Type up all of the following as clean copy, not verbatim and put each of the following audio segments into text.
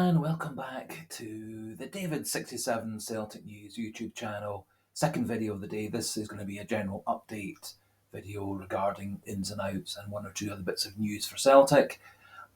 And welcome back to the David67 Celtic News YouTube channel. Second video of the day. This is going to be a general update video regarding ins and outs and one or two other bits of news for Celtic.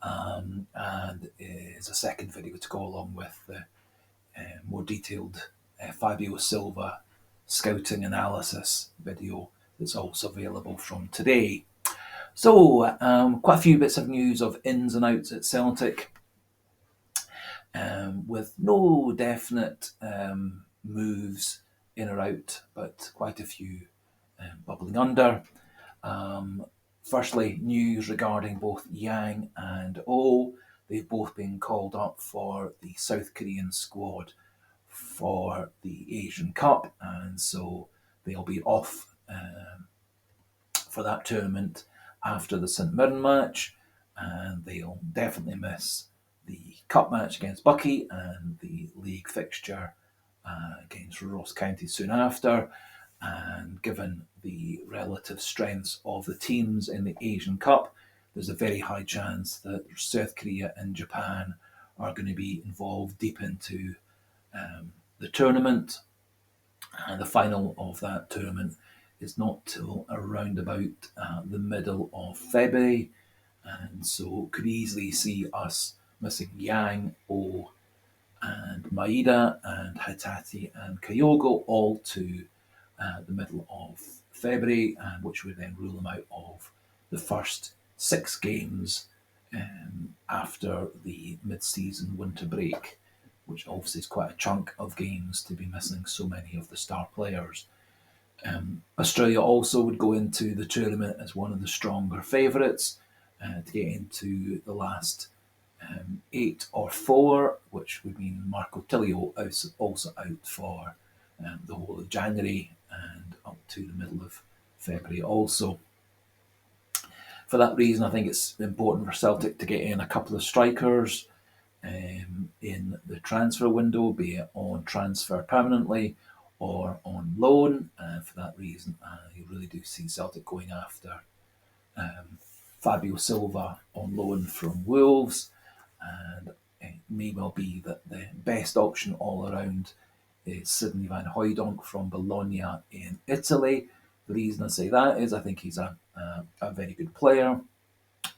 And is a second video to go along with the more detailed Fabio Silva scouting analysis video that's also available from today. So, quite a few bits of news of ins and outs at Celtic. With no definite moves in or out, but quite a few bubbling under. Firstly, news regarding both Yang and Oh. They've both been called up for the South Korean squad for the Asian Cup, and so they'll be off for that tournament after the St Mirren match, and they'll definitely miss the cup match against Bucky and the league fixture against Ross County soon after. And given the relative strengths of the teams in the Asian Cup, there's a very high chance that South Korea and Japan are going to be involved deep into the tournament. And the final of that tournament is not till around about the middle of February. And so could easily see us missing Yang, Oh, and Maeda, and Hatate and Kyogo, all to the middle of February, and which would then rule them out of the first 6 games after the mid-season winter break, which obviously is quite a chunk of games to be missing so many of the star players. Australia also would go into the tournament as one of the stronger favourites to get into the last 8 or 4, which would mean Marco Tilio also out for the whole of January and up to the middle of February also. For that reason, I think it's important for Celtic to get in a couple of strikers in the transfer window, be it on transfer permanently or on loan. And for that reason, I really do see Celtic going after Fabio Silva on loan from Wolves, and it may well be that the best option all around is Sidney van Hooijdonk from Bologna in Italy. The reason I say that is I think he's a very good player,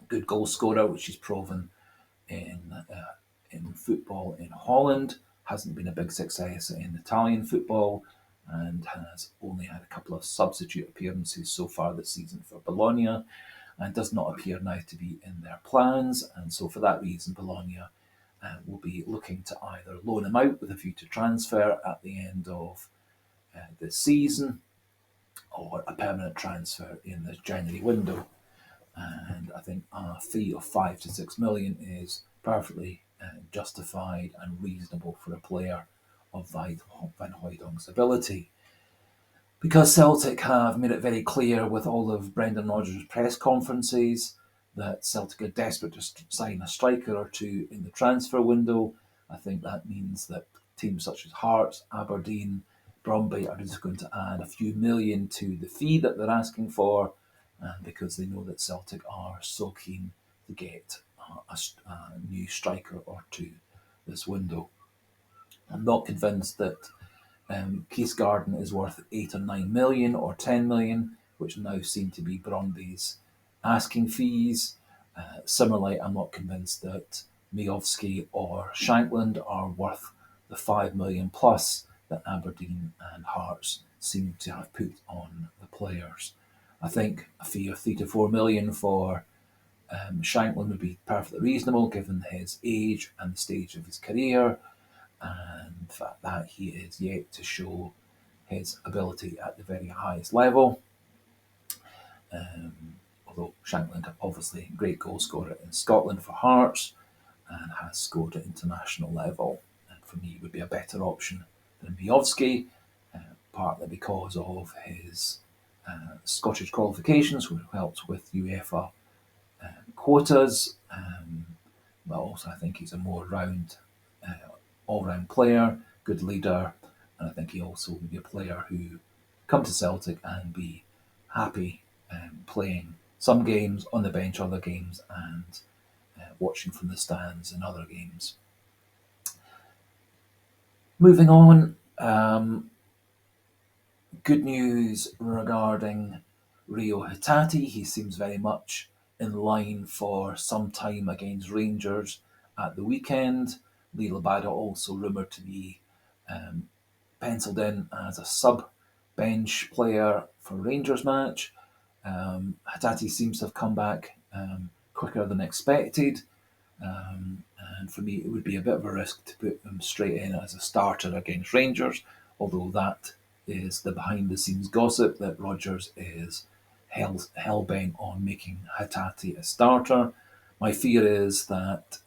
good goal scorer, which he's proven in football in Holland. Hasn't been a big success in Italian football, and has only had a couple of substitute appearances so far this season for Bologna, and does not appear now to be in their plans. And so for that reason, Bologna will be looking to either loan him out with a view to transfer at the end of this season, or a permanent transfer in this January window. And I think a fee of 5 to 6 million is perfectly justified and reasonable for a player of Van Hooijdonk's ability. Because Celtic have made it very clear with all of Brendan Rodgers' press conferences that Celtic are desperate to sign a striker or two in the transfer window, I think that means that teams such as Hearts, Aberdeen, Bromby are just going to add a few million to the fee that they're asking for, because they know that Celtic are so keen to get a new striker or two this window. I'm not convinced that Keith Garden is worth 8 or 9 million or 10 million, which now seem to be Bromby's asking fees. Similarly, I'm not convinced that Miovski or Shankland are worth the 5 million plus that Aberdeen and Hearts seem to have put on the players. I think a fee of 3 to 4 million for Shankland would be perfectly reasonable given his age and the stage of his career, and the fact that he is yet to show his ability at the very highest level. Although Shankland, obviously a great goal scorer in Scotland for Hearts and has scored at international level, and for me would be a better option than Miovski, partly because of his Scottish qualifications, which helped with UEFA quotas, but also I think he's a more all-round player, good leader, and I think he also would be a player who come to Celtic and be happy playing some games on the bench, other games, and watching from the stands in other games. Moving on, good news regarding Rio Hitati. He seems very much in line for some time against Rangers at the weekend. Lee Labada also rumoured to be penciled in as a sub bench player for Rangers match. Hitati seems to have come back quicker than expected. And for me, it would be a bit of a risk to put him straight in as a starter against Rangers, although that is the behind the scenes gossip that Rodgers is hell bent on making Hitati a starter. My fear is that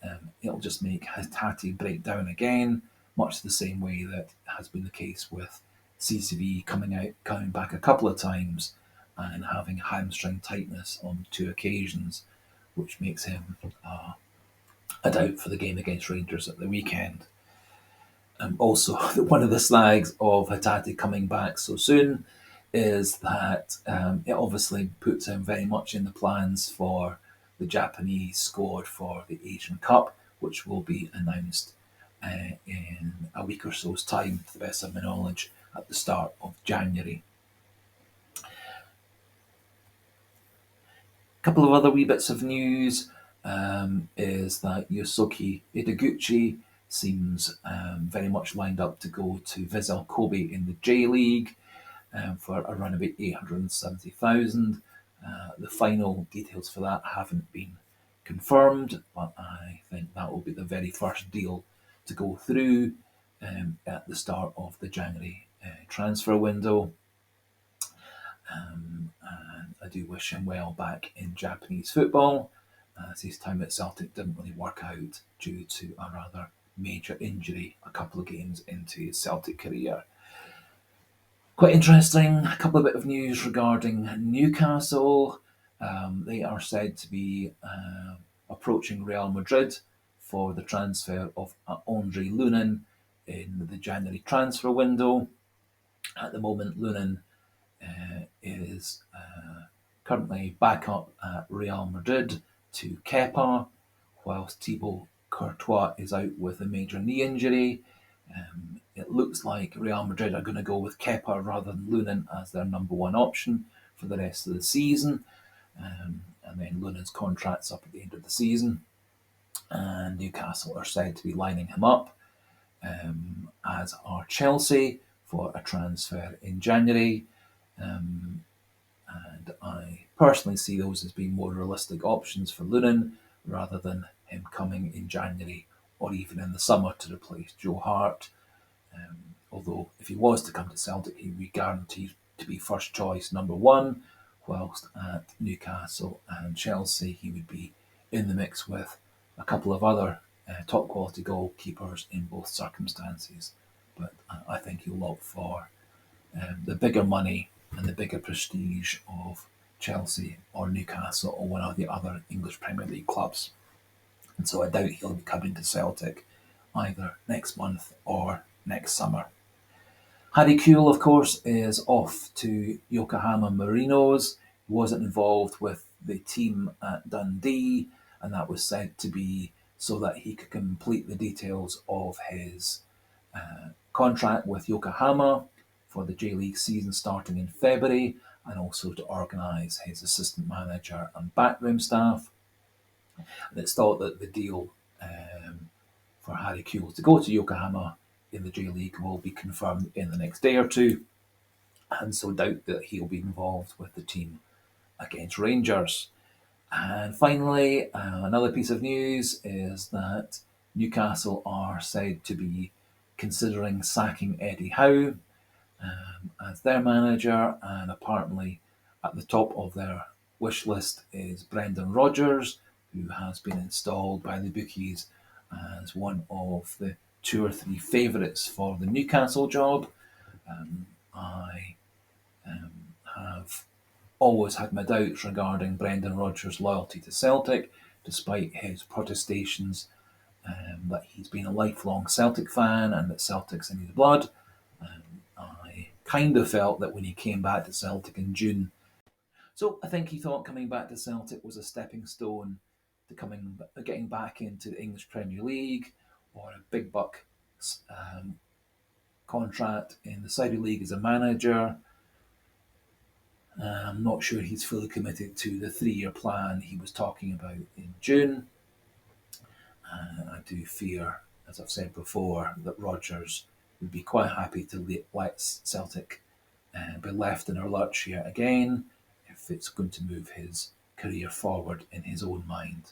it'll just make Hitati break down again, much the same way that has been the case with CCV coming back a couple of times and having hamstring tightness on two occasions, which makes him a doubt for the game against Rangers at the weekend. Also, one of the snags of Hatate coming back so soon is that it obviously puts him very much in the plans for the Japanese squad for the Asian Cup, which will be announced in a week or so's time, to the best of my knowledge, at the start of January. A couple of other wee bits of news is that Yosuke Ideguchi seems very much lined up to go to Vissel Kobe in the J League for around about 870,000. The final details for that haven't been confirmed, but I think that will be the very first deal to go through at the start of the January transfer window. And I do wish him well back in Japanese football, as his time at Celtic didn't really work out due to a rather major injury a couple of games into his Celtic career. Quite interesting, a couple of bit of news regarding Newcastle. They are said to be approaching Real Madrid for the transfer of Andre Lunin in the January transfer window. At the moment, Lunin is currently back up at Real Madrid to Kepa, whilst Thibaut Courtois is out with a major knee injury. It looks like Real Madrid are going to go with Kepa rather than Lunin as their number one option for the rest of the season. And then Lunin's contract's up at the end of the season. And Newcastle are said to be lining him up, as are Chelsea, for a transfer in January. And I personally see those as being more realistic options for Lunin rather than him coming in January or even in the summer to replace Joe Hart. Although, if he was to come to Celtic, he would be guaranteed to be first choice number one, whilst at Newcastle and Chelsea, he would be in the mix with a couple of other top quality goalkeepers in both circumstances. But I think he'll opt for the bigger money and the bigger prestige of Chelsea or Newcastle or one of the other English Premier League clubs. And so I doubt he'll be coming to Celtic either next month or next summer. Harry Kewell, of course, is off to Yokohama Marinos. He wasn't involved with the team at Dundee, and that was said to be so that he could complete the details of his contract with Yokohama for the J League season starting in February, and also to organise his assistant manager and backroom staff. And it's thought that the deal for Harry Kewell to go to Yokohama in the J League will be confirmed in the next day or two, and so doubt that he'll be involved with the team against Rangers. And finally, another piece of news is that Newcastle are said to be considering sacking Eddie Howe as their manager, and apparently at the top of their wish list is Brendan Rodgers, who has been installed by the bookies as one of the two or three favourites for the Newcastle job. I have always had my doubts regarding Brendan Rodgers' loyalty to Celtic, despite his protestations that he's been a lifelong Celtic fan and that Celtic's in his blood. I kind of felt that when he came back to Celtic in June, so I think he thought coming back to Celtic was a stepping stone to getting back into the English Premier League or a big buck contract in the Saudi League as a manager. I'm not sure he's fully committed to the 3-year plan he was talking about in June. I do fear, as I've said before, that Rodgers would be quite happy to let Celtic be left in our lurch yet again if it's going to move his career forward in his own mind.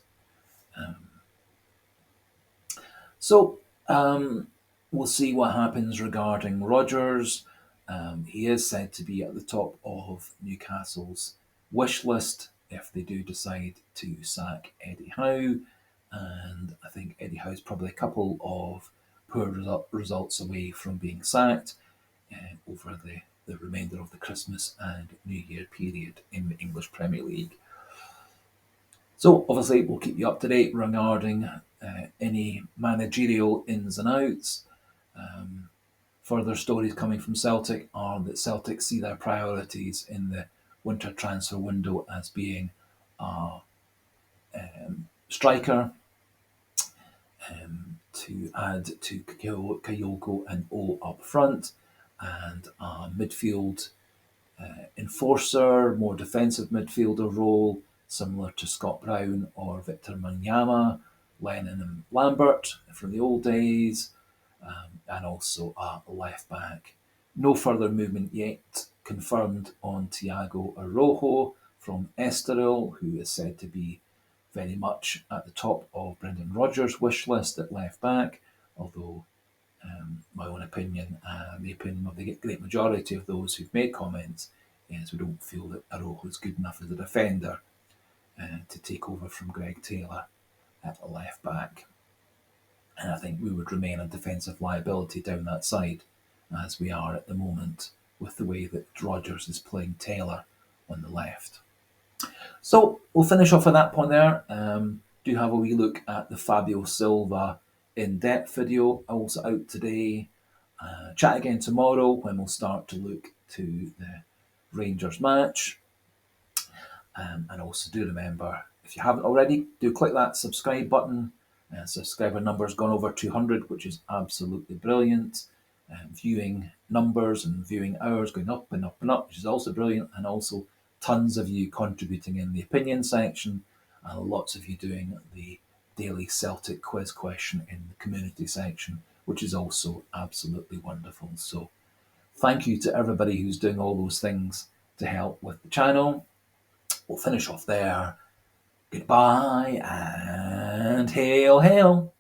So we'll see what happens regarding Rodgers. He is said to be at the top of Newcastle's wish list if they do decide to sack Eddie Howe. And I think Eddie Howe's probably a couple of poor results away from being sacked over the remainder of the Christmas and New Year period in the English Premier League. So obviously we'll keep you up to date regarding any managerial ins and outs. Further stories coming from Celtic are that Celtic see their priorities in the winter transfer window as being a striker to add to Kewell and O up front, and a midfield enforcer, more defensive midfielder role, similar to Scott Brown or Victor Wanyama, Lennon and Lambert from the old days, and also a left back. No further movement yet confirmed on Thiago Araujo from Estoril, who is said to be very much at the top of Brendan Rodgers' wish list at left back, although my own opinion and the opinion of the great majority of those who've made comments is we don't feel that Araujo is good enough as a defender to take over from Greg Taylor at the left back. And I think we would remain a defensive liability down that side, as we are at the moment with the way that Rodgers is playing Taylor on the left. So we'll finish off at that point there. Do have a wee look at the Fabio Silva in-depth video, also out today. Chat again tomorrow when we'll start to look to the Rangers match. And also do remember, if you haven't already, do click that subscribe button. Subscriber number's gone over 200, which is absolutely brilliant. Viewing numbers and viewing hours going up and up and up, which is also brilliant. And also tons of you contributing in the opinion section, and lots of you doing the daily Celtic quiz question in the community section, which is also absolutely wonderful. So thank you to everybody who's doing all those things to help with the channel. We'll finish off there. Goodbye and hail, hail.